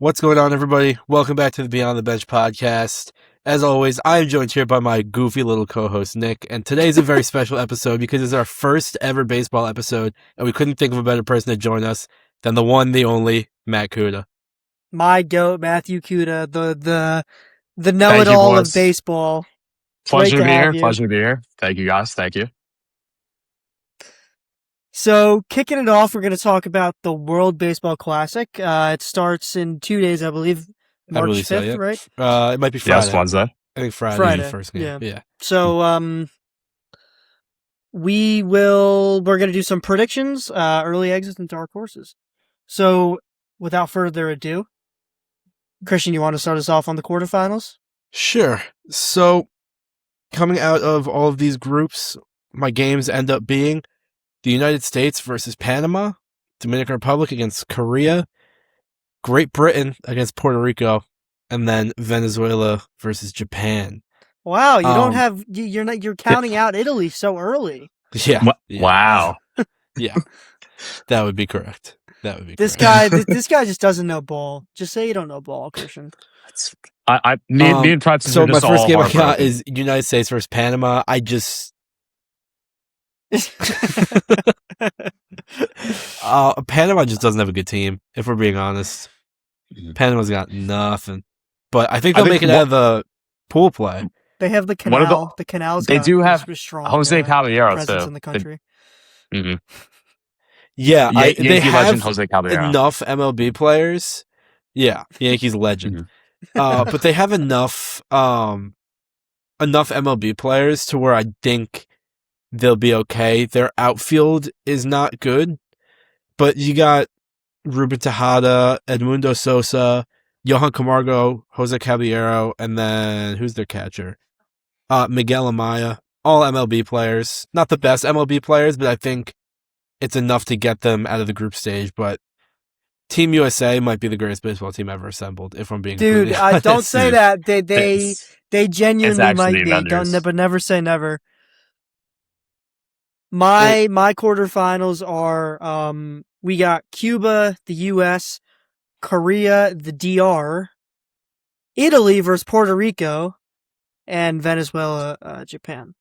What's going on, everybody? Welcome back to the Beyond the Bench podcast. As always, I am joined here by my goofy little co-host, Nick, and today's a very special episode because it's our first ever baseball episode, and we couldn't think of a better person to join us than the one, the only, Matt Kuda. My goat, Matthew Kuda, the know-it-all of baseball. Pleasure to be here. Pleasure to be here. Thank you, guys. Thank you. So, kicking it off, we're going to talk about the World Baseball Classic. It starts in 2 days, I believe. March 5th, so, yeah. right? It might be Friday. Yes, Wednesday. I think Friday. First game. Yeah. So, we're going to do some predictions, early exits, and dark horses. So, without further ado, Christian, you want to start us off on the quarterfinals? Sure. So, coming out of all of these groups, my games end up being the United States versus Panama, Dominican Republic against Korea, Great Britain against Puerto Rico, and then Venezuela versus Japan. Wow, you're counting out Italy so early. Yeah. Wow. Yeah. That would be correct. This guy just doesn't know ball. Just say you don't know ball, Christian. Me and Prep. So my first game I got is United States versus Panama. Panama just doesn't have a good team, if we're being honest. Panama's got nothing. But I think they'll make it out of the pool play. They have the canal. The canal's they do have strong, Jose Caballero too. In the country. Yeah, they have Jose Caballero. enough MLB players. Yeah, Yankees legend. But they have enough MLB players to where I think they'll be okay. Their outfield is not good, but you got Ruben Tejada, Edmundo Sosa, Johan Camargo, Jose Caballero, and then who's their catcher? Miguel Amaya. All MLB players. Not the best MLB players, but I think it's enough to get them out of the group stage. But Team USA might be the greatest baseball team ever assembled, if I'm being Dude, I don't say that. They genuinely might be. But never say never. My quarterfinals are we got Cuba, the US, Korea, the DR, Italy versus Puerto Rico, and Venezuela, Japan.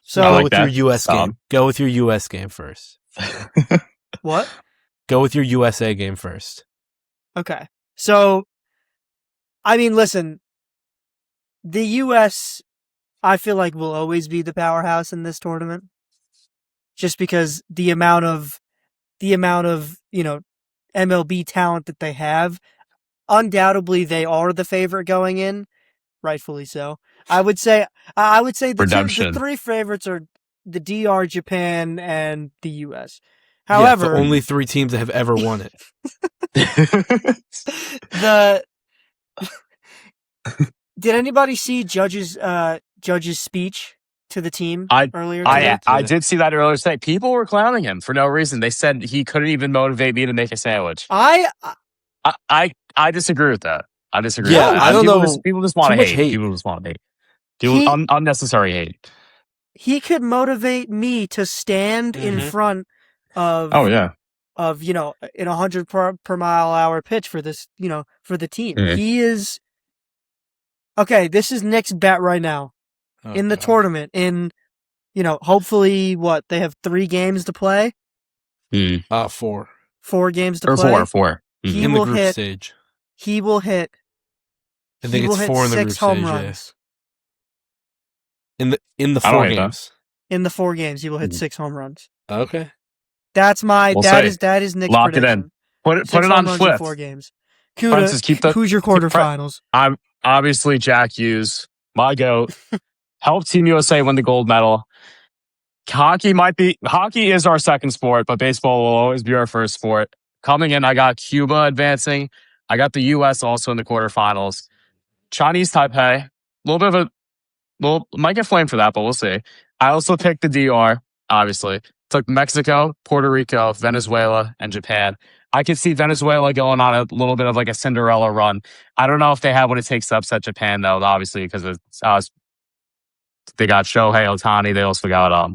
So go with your US game. Go with your US game first. What? Go with your USA game first. Okay. So, I mean, listen, the US, I feel like will always be the powerhouse in this tournament. Just because the amount of MLB talent that they have, undoubtedly they are the favorite going in, rightfully so. I would say the three favorites are the DR, Japan, and the US. However, the only three teams that have ever won it. Did anybody see Judge's speech to the team earlier today? I did see that earlier today. People were clowning him for no reason. They said he couldn't even motivate me to make a sandwich. I disagree with that. I disagree. Yeah, with that. I don't know. People just want to hate. People just want to hate. Unnecessary hate. He could motivate me to stand in front of. Oh yeah. Of in 100 per mile hour pitch for this for the team. He is. Okay, this is Nick's bet right now. In the tournament, hopefully, they have 3 games to play? 4. 4 games to play? 4. In the group stage. He will hit. I think it's 4 in the group stage. 6 home runs. Yeah. In the 4 games. In the 4 games, he will hit 6 home runs. Okay. That's that is Nick's Lock prediction. It in. Put it on Swift. 4 games. Kuda, who's your quarterfinals? I'm obviously Jack Hughes, my goat. Help Team USA win the gold medal. Hockey is our second sport, but baseball will always be our first sport. Coming in, I got Cuba advancing. I got the US also in the quarterfinals. Chinese Taipei, might get flamed for that, but we'll see. I also picked the DR, obviously. Took Mexico, Puerto Rico, Venezuela, and Japan. I could see Venezuela going on a little bit of like a Cinderella run. I don't know if they have what it takes to upset Japan, though, obviously, because they got Shohei Ohtani. They also got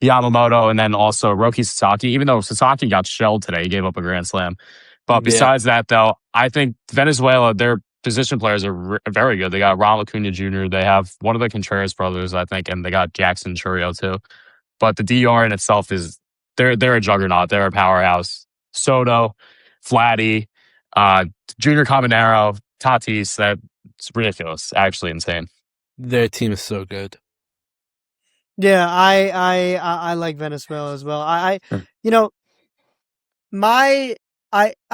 Yamamoto, and then also Roki Sasaki. Even though Sasaki got shelled today, he gave up a grand slam. But besides that, though, I think Venezuela, their position players are very good. They got Ronald Acuna Jr. They have one of the Contreras brothers, I think, and they got Jackson Chourio too. But the DR in itself is they're a juggernaut. They're a powerhouse. Soto, Vladdy, Junior Caminero, Tatis. That's ridiculous. Actually insane. Their team is so good. Yeah, I like Venezuela as well. I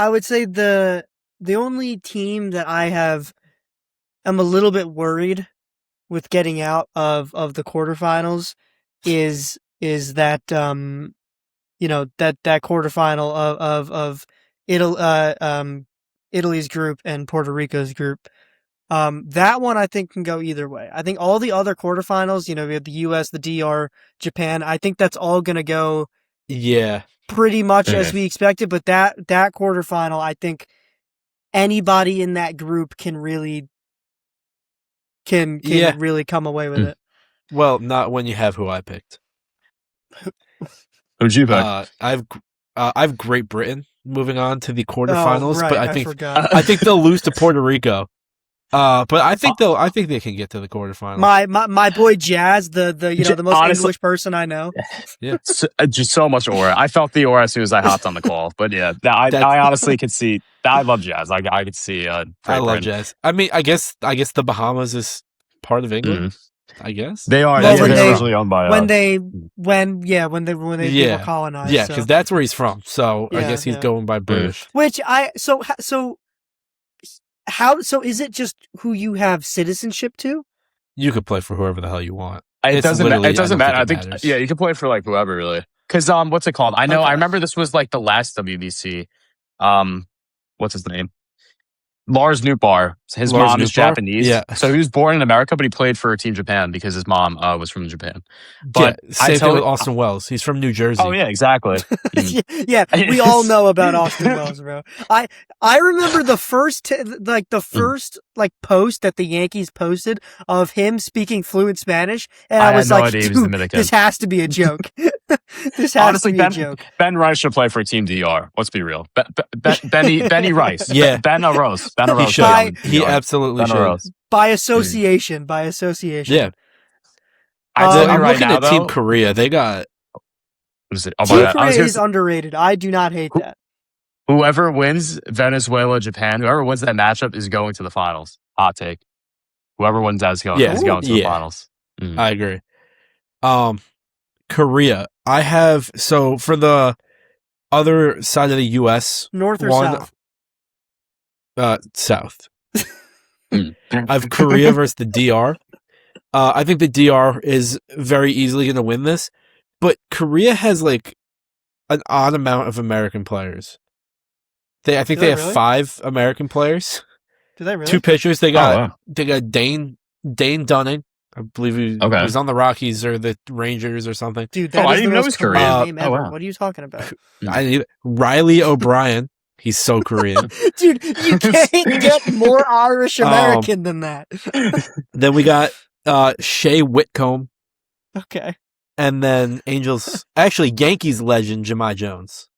would say the only team that I'm a little bit worried with getting out of the quarterfinals is that that quarterfinal of Italy's group and Puerto Rico's group. That one I think can go either way. I think all the other quarterfinals, we have the US, the DR, Japan. I think that's all going to go pretty much as we expected. But that quarterfinal, I think anybody in that group can really really come away with it. Well, not when you have who I picked. Who'd you pick? I've Great Britain moving on to the quarterfinals, right, but I think they'll lose to Puerto Rico. But I think they can get to the quarterfinals. My boy Jazz, the most English person I know. Yeah, just so much aura. I felt the aura as soon as I hopped on the call. But yeah, I honestly could see. I love Jazz. I could see. I love Jazz. I mean, I guess the Bahamas is part of England. Mm. I guess they are. Well, they're usually owned by when they were colonized. Yeah, because that's where he's from. So I guess he's going by British. Which So is it just who you have citizenship to? You could play for whoever the hell you want. It doesn't matter. I think you can play for like whoever really. Because what's it called? I know. Okay. I remember this was like the last WBC. What's his name? Lars Nootbaar. His mom is Japanese. Yeah. So he was born in America, but he played for Team Japan because his mom was from Japan. But same thing with Austin Wells. He's from New Jersey. Oh yeah, exactly. Yeah, we all know about Austin Wells, bro. I remember the first post that the Yankees posted of him speaking fluent Spanish, and I was like, dude, this has to be a joke. This has to be a joke. Ben Rice should play for Team DR. Let's be real. Benny Rice. Yeah. Ben Arose. He should. He absolutely should. By association. Yeah. I'm looking at Team Korea. They got. What is it? Team Korea is underrated. I do not hate that. Whoever wins Venezuela, Japan, whoever wins that matchup is going to the finals. Hot take. Whoever wins that is going to the finals. Mm. I agree. Korea. I have for the other side of the U.S. North or south? South. I have Korea versus the DR. I think the DR is very easily going to win this, but Korea has like an odd amount of American players. I think they have 5 American players. Do they really? 2 pitchers. They got Dane Dunning. I believe he was on the Rockies or the Rangers or something. Dude, that is the most Korean name ever. Wow. What are you talking about? Riley O'Brien. He's so Korean. Dude, you can't get more Irish American than that. Then we got Shea Whitcomb. Okay. And then Yankees legend, Jahmai Jones.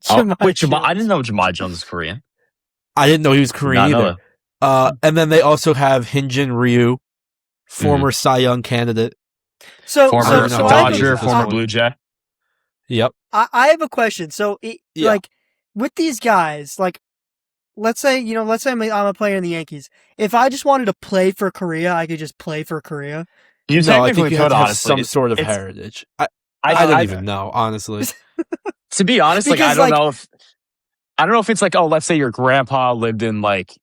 I didn't know Jahmai Jones is Korean. I didn't know he was Korean either. And then they also have Hyun-Jin Ryu, former Cy Young candidate. Former Dodger, former Blue Jay. Yep. I have a question. So, like, with these guys, like, let's say I'm a player in the Yankees. If I just wanted to play for Korea, I could just play for Korea. I think you have some sort of heritage. I don't even know, honestly. To be honest, I don't know if it's like, oh, let's say your grandpa lived in like,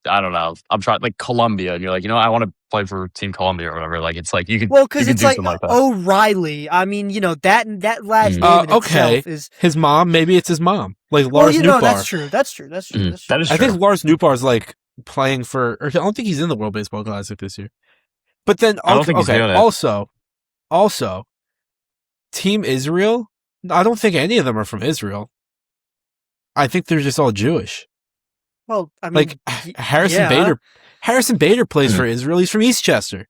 I don't know, I'm trying like Colombia, and you're like, I want to play for Team Colombia or whatever. Like, it's like you could. Well, because it's like O'Reilly. I mean, that last name in itself is his mom. Maybe it's his mom, like Lars Nootbaar. That's true. That's true. That is true. I think Lars Nootbaar's like playing for. Or I don't think he's in the World Baseball Classic this year. But then, also, Team Israel. I don't think any of them are from Israel. I think they're just all Jewish. Well, I mean, like Harrison Bader. Harrison Bader plays for Israel. He's from Eastchester.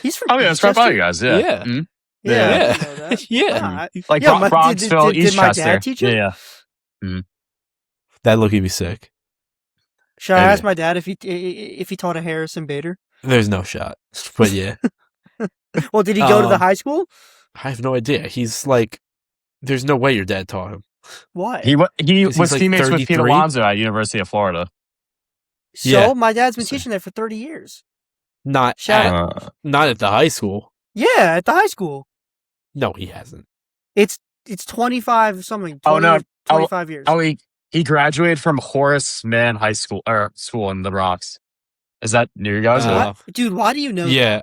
He's from. Oh yeah, that's right by you guys. Yeah. Yeah. Mm-hmm. Yeah. Yeah. Like Bronxville, Eastchester. Did my dad teach you? Yeah. Mm-hmm. That look would be sick. Should I ask my dad if he taught a Harrison Bader? There's no shot, but yeah. Well, did he go to the high school? I have no idea. He's like, there's no way your dad taught him. Why? He was like teammates with Pete 33? Alonso at University of Florida. So Yeah. my dad's been teaching there for 30 years. Not at the high school. Yeah, at the high school. No, he hasn't. It's 25 something. 20, Oh, no. 25 years. Oh, he graduated from Horace Mann High School or school in the Bronx. Is that near you guys? Dude, why do you know? Yeah.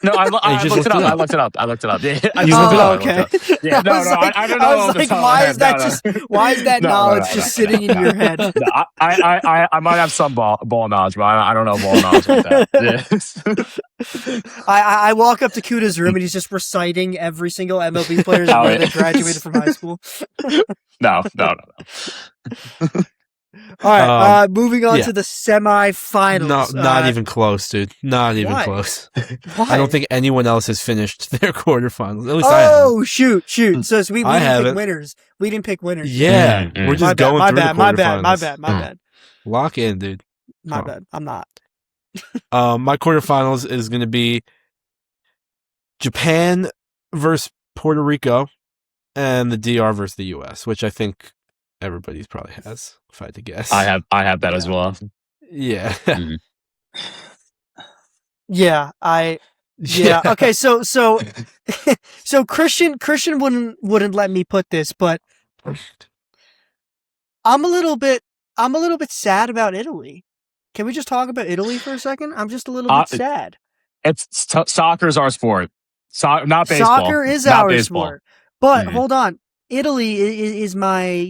No, I just looked it up. looked it up. I looked it up. I looked it up. Yeah, okay. Yeah, no, I don't know. I was like, why is that why is that knowledge just sitting in your head? No, I might have some ball knowledge, but I don't know ball knowledge like that. I walk up to Kuda's room and he's just reciting every single MLB player's name that graduated from high school. No. All right, moving on to the semifinals. No, not even close, dude. Not even close. Why? I don't think anyone else has finished their quarterfinals. At least I haven't. Oh, shoot. So we didn't pick winners. We didn't pick winners. Yeah, we're just going through the quarterfinals. My bad. Lock in, dude. My bad. I'm not. My quarterfinals is going to be Japan versus Puerto Rico and the DR versus the US, which I think everybody probably has, if I had to guess. I have that as well. Yeah. Yeah, okay, so Christian wouldn't let me put this, but I'm a little bit sad about Italy. Can we just talk about Italy for a second? I'm just a little bit sad. Soccer's our sport. Not baseball. Soccer is our sport. But hold on. Italy is my,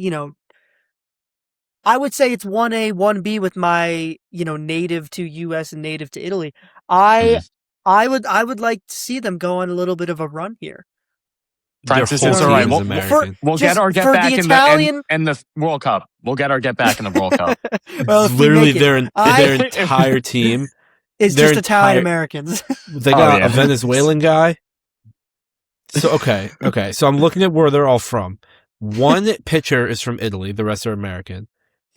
I would say it's 1A, 1B with my, native to US and native to Italy. I would like to see them go on a little bit of a run here. Francis, it's all right. We'll get our get back in the World Cup. We'll get our get back in the World Cup. Well, literally their entire team is just Italian Americans. They got a Venezuelan guy. So okay. So I'm looking at where they're all from. One pitcher is from Italy. The rest are American.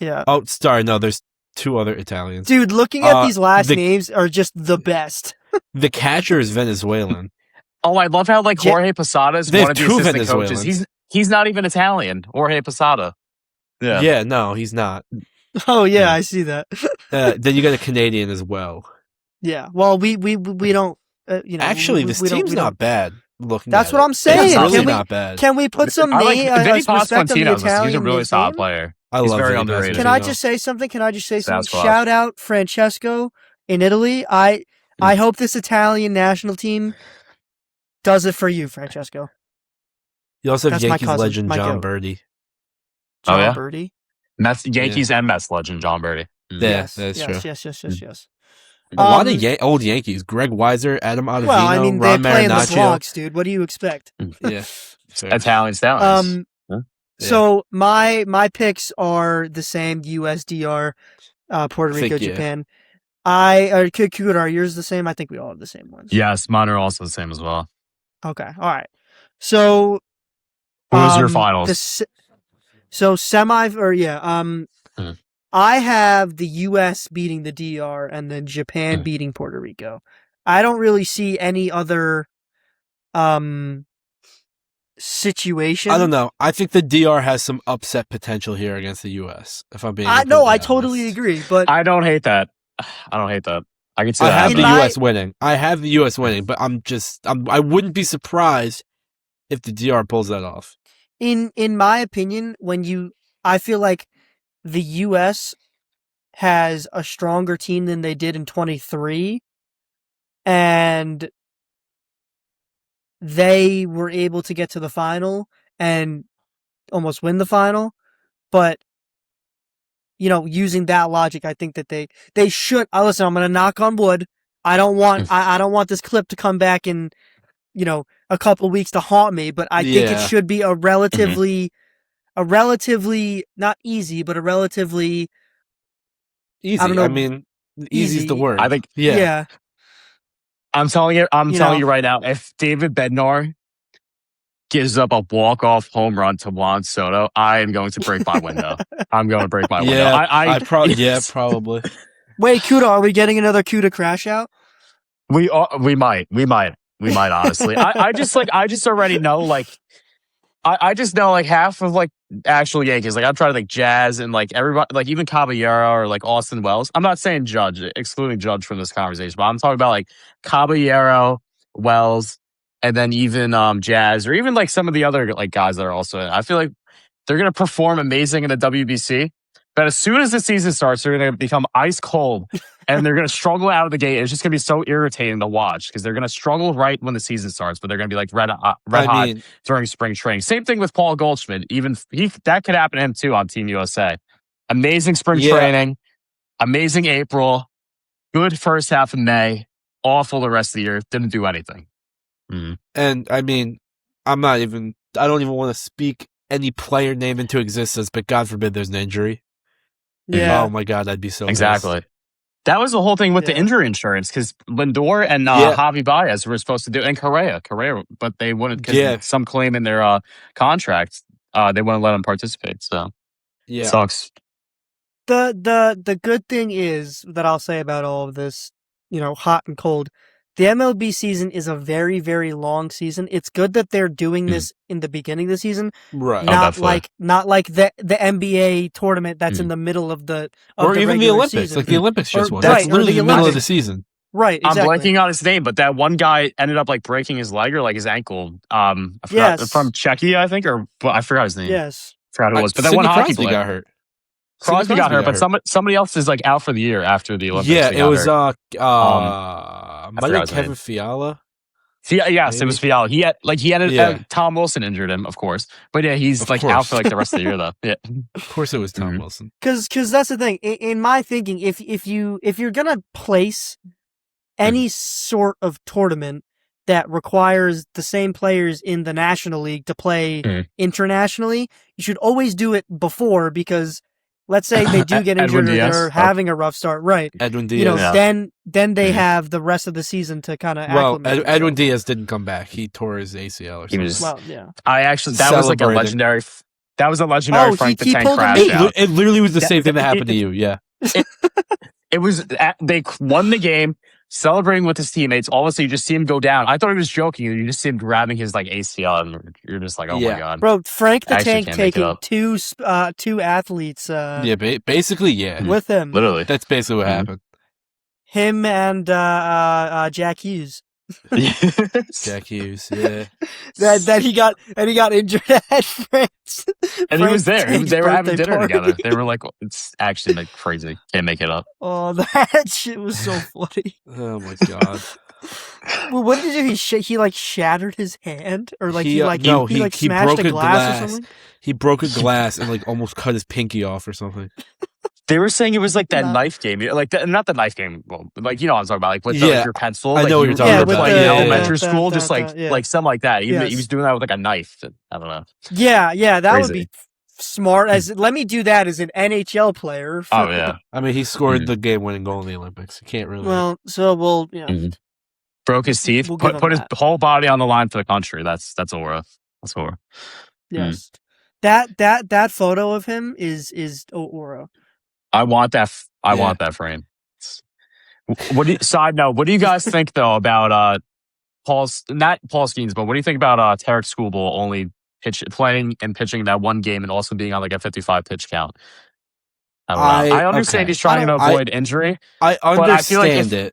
Yeah. Oh, sorry. No, there's two other Italians. Dude, looking at these last names are just the best. The catcher is Venezuelan. Oh, I love how Jorge Posada is one of the assistant coaches. He's not even Italian. Jorge Posada. Yeah. Yeah. No, he's not. Oh yeah, I see that. Then you got a Canadian as well. Yeah. Well, we don't. Actually, this team's not bad. That's what I'm saying. It's really not bad. Can we put some Vinny respect on the Italian? He's a really solid player. He's love very underrated. Can I just say something? Shout out Francesco in Italy. I hope this Italian national team does it for you, Francesco. You also have Yankees legend John Birdie. Birdie? Yankees and Mets legend John Birdie. Yeah, that's true. Yes. A lot of old Yankees. Greg Weiser, Adam Ottavino, Ron they play in the Marinaccio. Bronx, dude. What do you expect? Yeah. Italian stallions. So my picks are the same: USDR, Puerto Rico, Japan. Kuda, are yours the same? I think we all have the same ones. Yes, mine are also the same as well. Okay, all right. So, who was your finals? I have the U.S. beating the DR and then Japan beating Puerto Rico. I don't really see any other situation. I don't know. I think the DR has some upset potential here against the U.S. If I'm being I totally agree, but I don't hate that. I can say I have the U.S. winning. But I wouldn't be surprised if the DR pulls that off. In my opinion, I feel like the U.S. has a stronger team than they did in 23, and they were able to get to the final and almost win the final. But, using that logic, I think that they should. Listen, I'm going to knock on wood. I don't want this clip to come back in, a couple of weeks to haunt me. But I think it should be a relatively not easy, but a relatively easy. I don't know. I mean, easy is the word. I think. Yeah. I'm telling you right now. If David Bednar gives up a walk-off home run to Juan Soto, I am going to break my window. I'm going to break my window. Probably. Wait, Kuda, are we getting another Kuda crash out? We might honestly. I just already know like I just know like half of like actual Yankees. Like I'm trying to think Jazz and like everybody, like even Caballero or like Austin Wells. I'm not saying Judge, excluding Judge from this conversation, but I'm talking about like Caballero, Wells, and then even Jazz or even like some of the other like guys that are also in. I feel like they're gonna perform amazing in the WBC. But as soon as the season starts, they're going to become ice cold and they're going to struggle out of the gate. It's just going to be so irritating to watch because they're going to struggle right when the season starts, but they're going to be like red hot during spring training. Same thing with Paul Goldschmidt. Even that could happen to him too on Team USA. Amazing spring training, amazing April, good first half of May, awful the rest of the year. Didn't do anything. And I mean, I don't even want to speak any player name into existence, but God forbid there's an injury. Yeah. Oh my God, that'd be so exactly. nice. That was the whole thing with the injury insurance because Lindor and Javi Baez were supposed to do, and Correa, but they wouldn't because some claim in their contract, they wouldn't let them participate. So sucks. The good thing is that I'll say about all of this, hot and cold. The MLB season is a very, very long season. It's good that they're doing this in the beginning of the season, right? Not like the NBA tournament that's in the middle of the or even the Olympics, season. Like the Olympics just was. That's literally the middle of the season, right? Exactly. I'm blanking on his name, but that one guy ended up like breaking his leg or like his ankle. I forgot, from Czechia, I think, I forgot his name. Yes, I forgot who it was. But that one hockey player got hurt. Crosby got hurt, but somebody else is like out for the year after the Olympics. Yeah, it was Kevin Fiala. Yes, it was Fiala. He ended Tom Wilson injured him, of course. But yeah, he's out for like the rest of the year though. Yeah. Of course it was Tom Wilson. Cuz that's the thing. In my thinking, if you're going to place any sort of tournament that requires the same players in the National League to play internationally, you should always do it before because let's say they do get injured or they're having a rough start, right? Edwin Diaz. Then they have the rest of the season to kind of acclimate. Well, Edwin Diaz didn't come back. He tore his ACL or something. That was like a legendary. That was a legendary Frank the Tank crash out. It literally was the same thing that happened to you. Yeah. It was. They won the game. Celebrating with his teammates, all of a sudden you just see him go down. I thought he was joking. You just see him grabbing his like ACL, and you're just like, "Oh my God, bro!" Frank the Tank taking two athletes. Basically, with him. Literally, that's basically what happened. Him and Jack Hughes. Jack Hughes, yeah. that he got injured at France. And he was there. They were having dinner together. They were like, it's actually like crazy. Can't make it up. Oh, that shit was so funny. Oh my God. Well, what did he do? He like shattered his hand, or like he smashed broke a glass or something. He broke a glass and like almost cut his pinky off or something. They were saying it was like that knife game, like not the knife game, well, like what I'm talking about, like with your pencil. I know what you're talking about. Like in elementary school, just like something like that. He was doing that with like a knife. I don't know. Yeah, that would be smart. Let me do that as an NHL player. Oh yeah, I mean he scored the game-winning goal in the Olympics. You can't really. Well, so we'll broke his teeth, put his whole body on the line for the country. That's Aura. That's Aura. Yes, that photo of him is Aura. I want that. I want that frame. Side note, what do you guys think though about not Paul Skeens, but what do you think about Tarek Skubal only playing and pitching that one game and also being on like a 55 pitch count? I don't know. I understand he's trying to avoid injury. I understand I feel like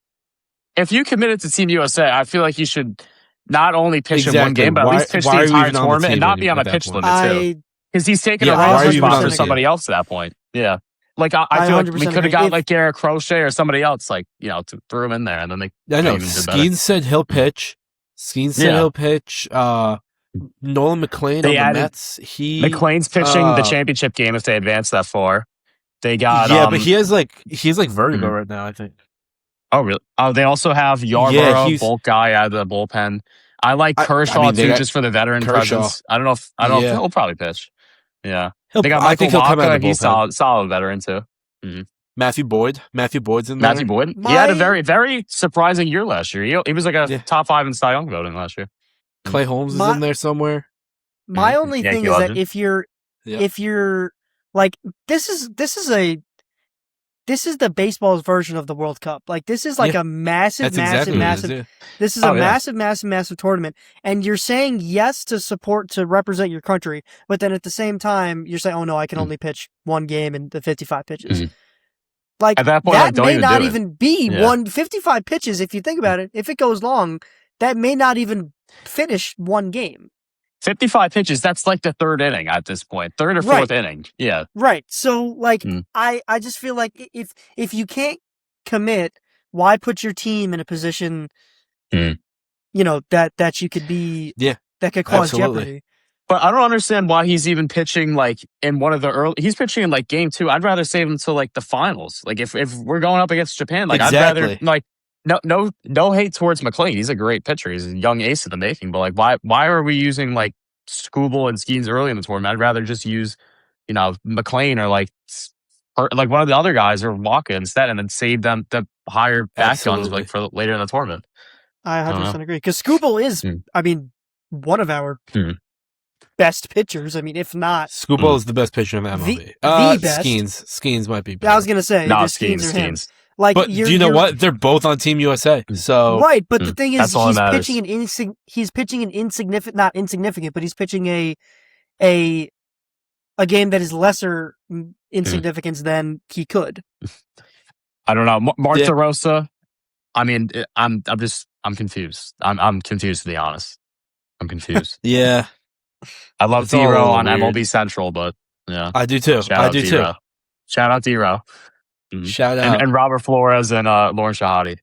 if you committed to Team USA, I feel like you should not only pitch in one game, but at least pitch the entire tournament and not be on a pitch limit too. Because he's taking a roster spot for somebody else at that point. Yeah. Like I feel like we could have got like Garrett Crochet or somebody else, like to throw him in there, and then they. I know. Skeens said he'll pitch. Skeens said he'll pitch. Nolan McLean on the Mets. McLean's pitching the championship game if they advance that far. They got but he has like vertigo right now. I think. Oh really? Oh, they also have Yarborough, bulk guy out of the bullpen. I like Kershaw too, just for the veteran presence. I don't know if he'll probably pitch. Yeah. They got Michael Wacha. He's solid veteran too. Mm-hmm. Matthew Boyd's in there. Matthew Boyd. He had a very, very surprising year last year. He was like a top 5 in Cy Young voting last year. Clay Holmes is in there somewhere. My only thing Yankee is that legend. if you're like this is the baseball's version of the World Cup. Like this is like a massive, That's exactly what it is, massive. yeah. This is a massive tournament, and you're saying yes to represent your country, but then at the same time you're saying, oh no, I can only pitch one game in the 55 pitches. Like at that point, that may even not do even be 55 pitches if you think about it. If it goes long, that may not even finish one game. 55 pitches, that's like the third inning at this point. Third or fourth inning. Yeah. Right. So like I just feel like if you can't commit, why put your team in a position that you could be that could cause jeopardy. But I don't understand why he's even pitching like in one of the early. He's pitching in like game 2. I'd rather save him to like the finals. Like if we're going up against Japan, like I'd rather like no hate towards McLean. He's a great pitcher. He's a young ace in the making. But like why are we using like Skubal and Skeens early in the tournament? I'd rather just use McLean or like one of the other guys or Walker instead, and then save them the higher back guns like for later in the tournament. I 100% agree because Skubal is, I mean, one of our best pitchers. I mean, if not, Skubal is the best pitcher in the MLB. The best. Skeens might be better. I was gonna say Skeens. Like, but do you know what? They're both on Team USA. So right, but the thing is, he's pitching an insignificant, not insignificant, but he's pitching a game that is lesser insignificance than he could. I don't know, Marta Rosa. I mean, I'm confused. I'm confused, to be honest. I'm confused. Yeah. I love D-Row on MLB Central, but yeah. I do too. Shout out D-Row. Shout out. And Robert Flores and Lauren Shahadi.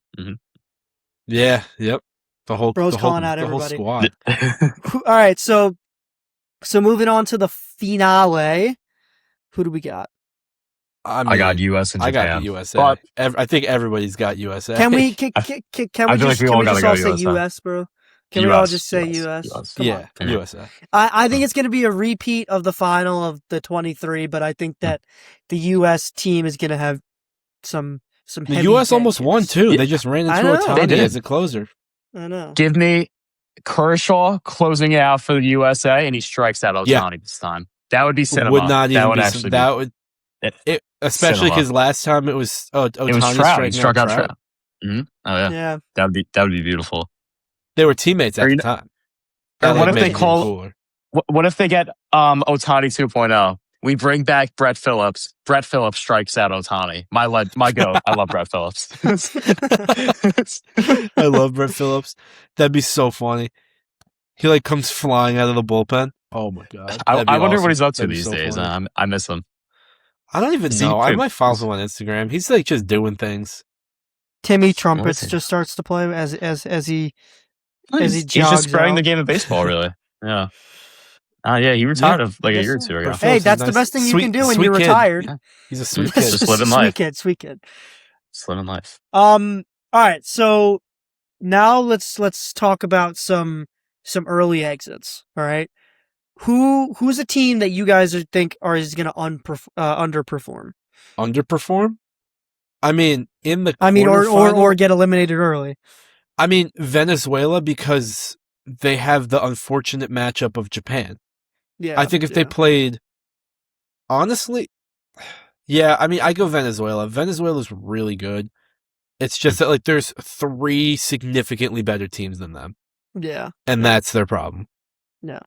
Yeah, yep. The whole calling out everybody. Squad. All right, so moving on to the finale. Who do we got? I got US and Japan. I got USA. But I think everybody's got USA. Can we just all say US, bro? Can we all just say US? Yeah, USA. I think it's going to be a repeat of the final of the 23, but I think that the US team is going to have some The US almost won too. They just ran into Ohtani as a closer. I know. Give me Kershaw closing it out for the USA, and he strikes out Ohtani this time. That would be cinema. Would not even that would especially because last time it was Ohtani. It was Trout. He struck out Trout. Oh yeah. That would be beautiful. They were teammates at the time. Or what if they call? What if they get Ohtani 2.0? We bring back Brett Phillips. Brett Phillips strikes out Ohtani. My goat. I love Brett Phillips. I love Brett Phillips. That'd be so funny. He like comes flying out of the bullpen. Oh my god! I wonder what he's up to these days. I miss him. I don't even know. I might follow him on Instagram. He's like just doing things. Timmy Trumpets just starts to play as he he's just spreading the game of baseball, really. Yeah. Yeah, he retired like a year or two ago. Hey, that's the best thing you can do when you're retired. Yeah. He's a sweet kid. Just living life. Sweet kid. Just living life. All right, so now let's talk about some early exits. All right, who's a team that you guys think is going to underperform? Underperform? I mean, or get eliminated early. I mean, Venezuela, because they have the unfortunate matchup of Japan. Yeah, I think if they played, honestly, I mean, I go Venezuela. Venezuela's really good. It's just that like there's 3 significantly better teams than them. Yeah, and that's their problem. Yeah,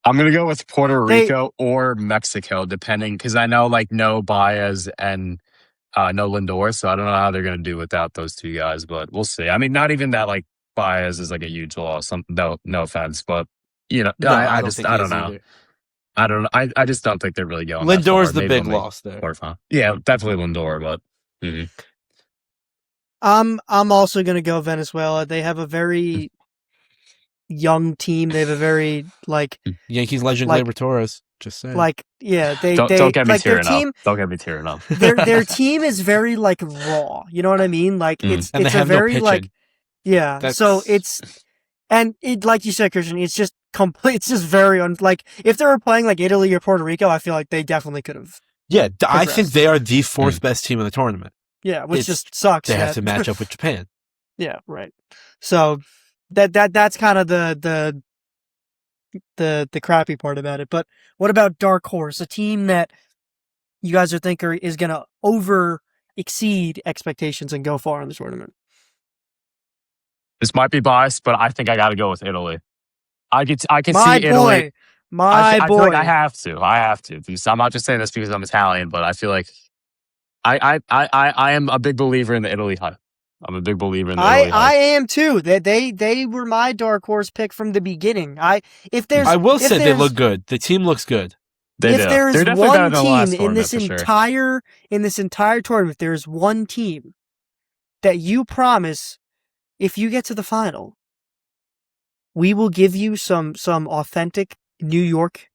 I'm gonna go with Puerto Rico or Mexico, depending, because I know like no Baez and no Lindor, so I don't know how they're gonna do without those 2 guys, but we'll see. I mean, not even that like Baez is like a huge loss. No offense, but I don't know. I don't know. I just don't think they're really going. Lindor's the big loss there. Yeah, definitely Lindor, but. I'm also gonna go Venezuela. They have a very young team. They have a very Yankees legend Gleyber Torres. Just saying. Don't get me tearing up. Don't get me tearing up. Their team is very raw. You know what I mean? Like it's a very So it's like you said, Christian. It's just complete. It's just very if they were playing like Italy or Puerto Rico, I feel like they definitely could have. Yeah, I think they are the 4th best team in the tournament. Yeah, which just sucks. They have to match up with Japan. Yeah, right. So that's kind of the the crappy part about it. But what about dark horse, a team that you guys are thinking is going to exceed expectations and go far in the tournament? This might be biased, but I think I got to go with Italy. I can My see Italy. boy. My I boy. feel like I have to. I'm not just saying this because I'm Italian, but I feel like I am a big believer in the Italy hype. I'm a big believer in the Italy hype. I am too. They were my dark horse pick from the beginning. I will say they look good. The team looks good. If there's one team in this entire tournament, there's one team that you promise, if you get to the final, we will give you some authentic New York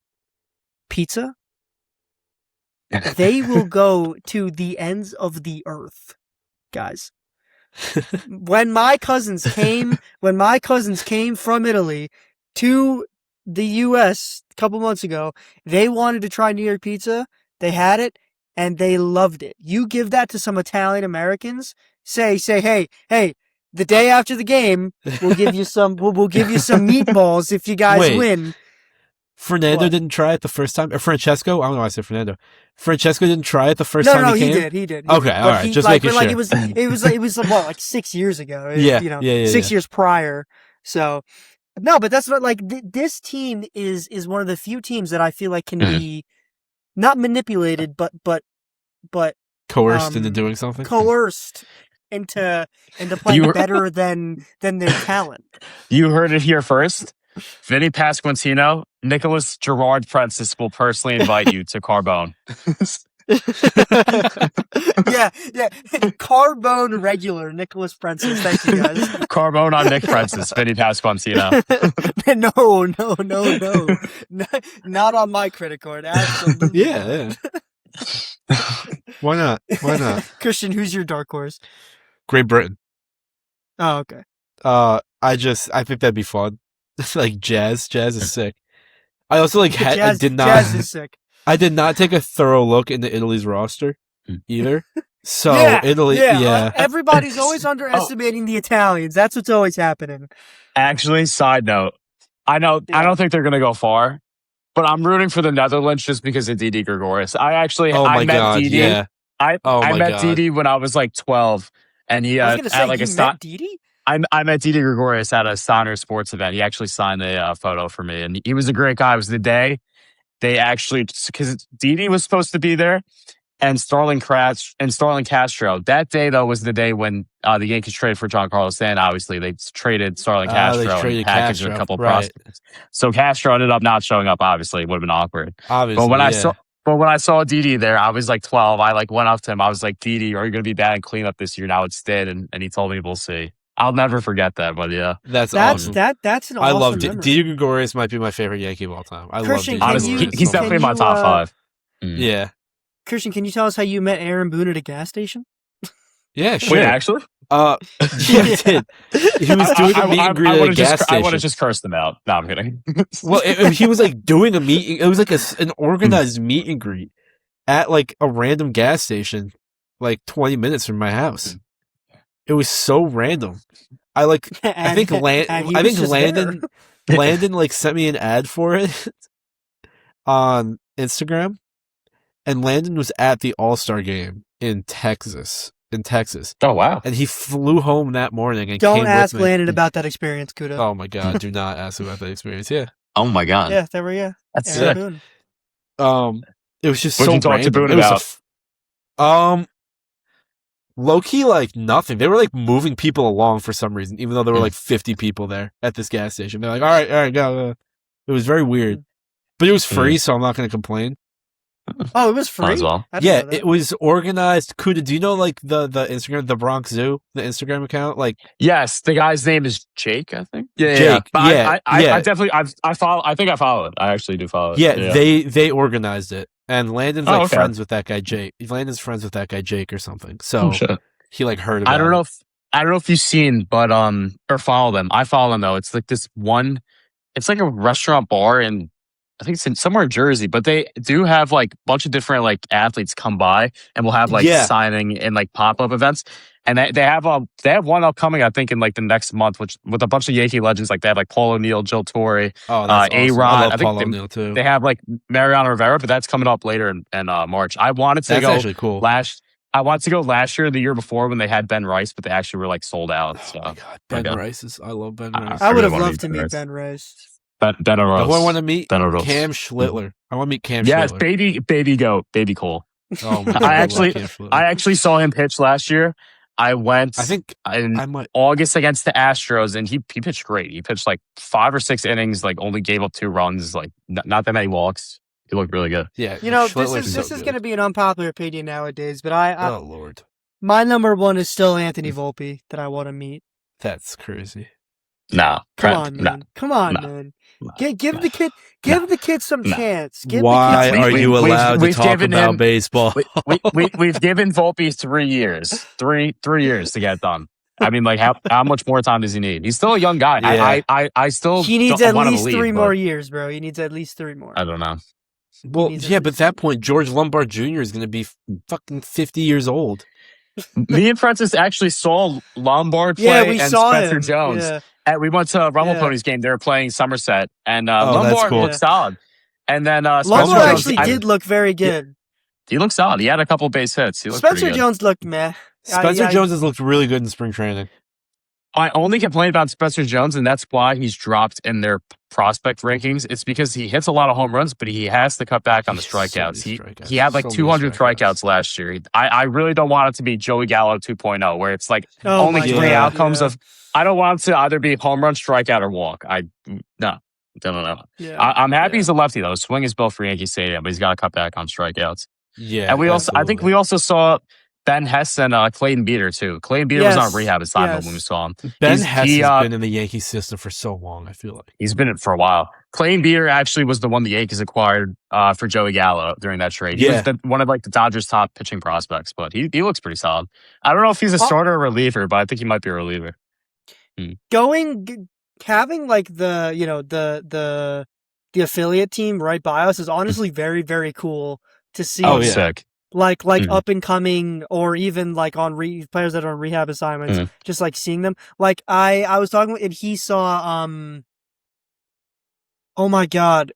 pizza. They will go to the ends of the earth, guys. When my cousins came from Italy to the U.S. a couple months ago, they wanted to try New York pizza. They had it, and they loved it. You give that to some Italian Americans, say, hey, the day after the game, we'll give you some meatballs if you guys win. Fernando didn't try it the first time? Or Francesco? I don't know why I said Fernando. Francesco didn't try it the first time he came? No, he did. Okay, all right. Just making sure. It was what, like 6 years ago? Yeah. 6 years prior. So, no, but that's not like this team is one of the few teams that I feel like can be not manipulated, but coerced into doing something. Coerced into playing better than their talent. You heard it here first. Vinny Pasquantino, Nicholas Gerard Francis will personally invite you to Carbone. yeah. Carbone regular, Nicholas Francis. Thank you, guys. Carbone on Nick Francis, Vinny Pasquantino. No. Not on my credit card. Absolutely. Yeah. Why not? Christian, who's your dark horse? Great Britain. Oh, okay. I think that'd be fun. Like Jazz is sick. I also Jazz is sick. I did not take a thorough look into Italy's roster either. So Italy, everybody's always underestimating the Italians. That's what's always happening. Actually, side note, I don't think they're gonna go far, but I'm rooting for the Netherlands just because of Didi Gregorius. I met Didi. Yeah. I met Didi when I was like 12, and he I was gonna say, you met Didi? I met Didi Gregorius at a Steiner Sports event. He actually signed a photo for me, and he was a great guy. It was the day they actually, because Didi was supposed to be there, and Starlin Castro. That day, though, was the day when the Yankees traded for Giancarlo Stanton. Obviously, they traded Starlin Castro and packaged a couple prospects. So Castro ended up not showing up. Obviously, it would have been awkward. Obviously, but when I saw Didi there, I was like 12. I went up to him. I was like, Didi, are you going to be bad in cleanup this year? Now it's dead, and he told me we'll see. I'll never forget that, but yeah. That's awesome. That's an awesome I love memory. Didi Gregorius might be my favorite Yankee of all time. I love Didi. Honestly, he's definitely in my top 5. Yeah. Christian, can you tell us how you met Aaron Boone at a gas station? Yeah, sure. Wait, actually? Yeah, I did. He was doing a meet and greet at a gas station. I would have just cursed him out. No, I'm kidding. Well, he was like doing a meeting. It was like an organized meet and greet at like a random gas station, like 20 minutes from my house. It was so random. I think Landon like sent me an ad for it on Instagram, and Landon was at the All-Star game in Texas. Oh wow! And he flew home that morning and don't came ask with me. Landon about that experience, Kuda. Oh my god! Do not ask about that experience. Yeah. Oh my god! Yeah, there we go. That's sick. Boone. It was just What'd so you talk random. to Boone about? Low key, like nothing. They were like moving people along for some reason, even though there were like 50 people there at this gas station. They're like, all right, go. It was very weird, but it was free, so I'm not going to complain. Oh, it was free as well. Yeah, it was organized. Kuda, do you know like the Instagram, the Bronx Zoo, the Instagram account? Like, yes, the guy's name is Jake, I think. Yeah, Jake. But I definitely, I follow. I think I follow it. I actually do follow it. Yeah, they organized it, and Landon's friends with that guy Jake. Landon's friends with that guy Jake or something. So he like heard about it. I don't know if you've seen, but or follow them. I follow them though. It's like this one. It's like a restaurant bar in I think it's somewhere in Jersey, but they do have like a bunch of different like athletes come by and we'll have like signing and like pop-up events. And they have one upcoming, I think, in like the next month, which with a bunch of Yankee legends. Like they have like Paul O'Neill, Jill Torre, awesome. A-Rod. I think Paul O'Neill too. They have like Mariano Rivera, but that's coming up later in March. I wanted to go actually cool. I wanted to go last year, the year before when they had Ben Rice, but they actually were like sold out. So. Oh my God, Ben Rice I love Ben Rice. I would have loved to meet Ben Rice. Ben Rose. I want to meet Cam Schlittler. I want to meet Cam Schlittler. Yes, baby goat, baby Cole. Oh my God, I actually saw him pitch last year. I think in August against the Astros, and he pitched great. He pitched like 5 or 6 innings, like only gave up 2 runs, like not that many walks. He looked really good. Yeah, this is going to be an unpopular opinion nowadays, but oh Lord, my number one is still Anthony Volpe that I want to meet. That's crazy. No, come on, man. Give the kid some chance. Why are you allowed to talk about baseball? We've given Volpe 3 years, three years to get done. I mean, like how much more time does he need? He's still a young guy. Yeah. I still he needs at least 3 more years, bro. He needs at least 3 more. I don't know. Well, yeah, but at that point, George Lombard Jr. is going to be fucking 50 years old. Me and Francis actually saw Lombard play and Spencer Jones. Yeah. And we went to Rumble Ponies game. They were playing Somerset, and Lombard looked solid. And then Lombard actually did look very good. He looked solid. He had a couple base hits. Spencer Jones looked meh. Spencer Jones has looked really good in spring training. I only complain about Spencer Jones, and that's why he's dropped in their prospect rankings. It's because he hits a lot of home runs, but he has to cut back on the strikeouts. He had like 200 strikeouts last year. I really don't want it to be Joey Gallo 2.0, where it's like only 3 outcomes of. I don't want it to either be home run, strikeout, or walk. I don't know. Yeah. I'm happy he's a lefty though. Swing is built for Yankee Stadium, but he's got to cut back on strikeouts. Yeah, and I think we also saw Ben Hess and Clayton Beater too. Clayton Beater was on rehab assignment when we saw him. Ben Hess has been in the Yankee system for so long, I feel like. He's been in it for a while. Clayton Beater actually was the one the Yankees acquired for Joey Gallo during that trade. He was one of like the Dodgers' top pitching prospects, but he looks pretty solid. I don't know if he's a starter or reliever, but I think he might be a reliever. Having like the affiliate team right by us is honestly very, very cool to see. Oh, sick. Like up and coming, or even like on players that are on rehab assignments, just like seeing them. Like I was talking with, and he saw oh my God.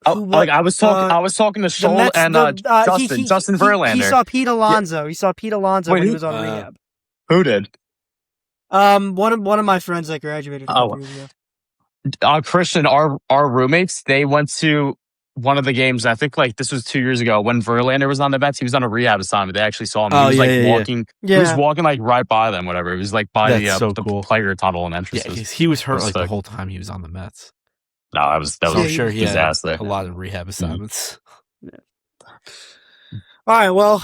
I was talking to Scholl and Justin Verlander. He saw Pete Alonso. Yeah. He saw Pete Alonso when he was on rehab. Who did? One of my friends that graduated. Christian, our roommates, they went to one of the games. I think like this was 2 years ago when Verlander was on the Mets. He was on a rehab assignment. They actually saw him. He was walking. Yeah. He was walking like right by them. Whatever. It was like by the player tunnel and entrances. Yeah, he was hurt like the whole time he was on the Mets. No, that was I'm sure he disaster. had a lot of rehab assignments. Yeah. All right. Well,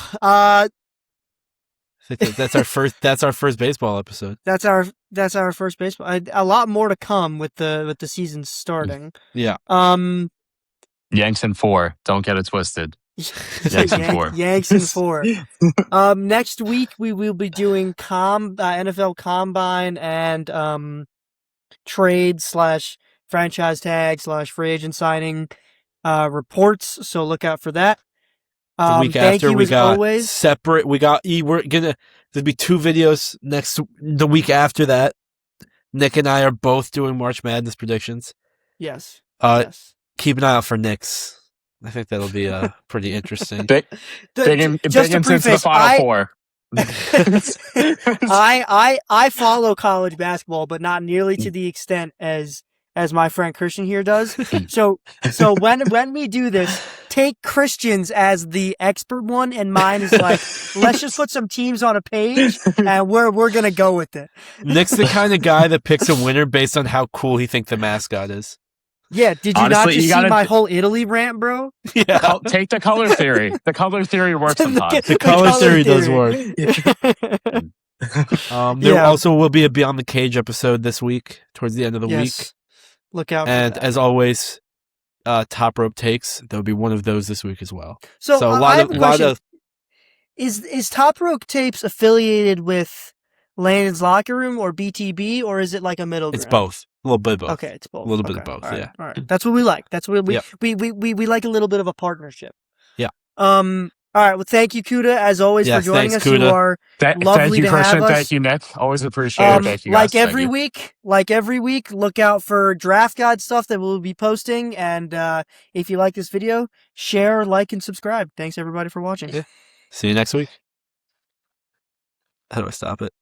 that's our first. That's our first baseball episode. That's our first baseball. A lot more to come with the season starting. Yeah. Yanks in 4. Don't get it twisted. Yanks in 4. Yanks in 4. Next week we will be doing NFL Combine and trade / franchise tag / free agent signing reports. So look out for that. The week after we got separate. There'll be 2 videos the week after that. Nick and I are both doing March Madness predictions. Yes. Yes. Keep an eye out for Nick's. I think that'll be pretty interesting. Big into the Final 4. I follow college basketball, but not nearly to the extent as my friend Christian here does. So when we do this, take Christian's as the expert one, and mine is like, let's just put some teams on a page, and we're gonna go with it. Nick's the kind of guy that picks a winner based on how cool he thinks the mascot is. Yeah, did you not just see my whole Italy rant, bro? Yeah. Take the color theory. The color theory works sometimes. The color theory does work. There also will be a Beyond the Cage episode this week, towards the end of the week. Look out for and that. As always, Top Rope Takes. There'll be one of those this week as well. So a lot of is Top Rope Tapes affiliated with Landon's Locker Room or BTB, or is it like a middle ground? It's both. A little bit of both. Okay, it's both. A little bit Okay. of both, All right. yeah. All right. That's what we like. That's what we Yep. we like a little bit of a partnership. Yeah. All right. Well, thank you, Kuda, as always, Yes, for joining thanks, us. You Kuda. are Thank lovely you, to Christian. have us. Thank you, Nick. Always appreciate it. Thank you, guys. Like every week, look out for draft guide stuff that we'll be posting. And if you like this video, share, like, and subscribe. Thanks everybody for watching. Yeah. See you next week. How do I stop it?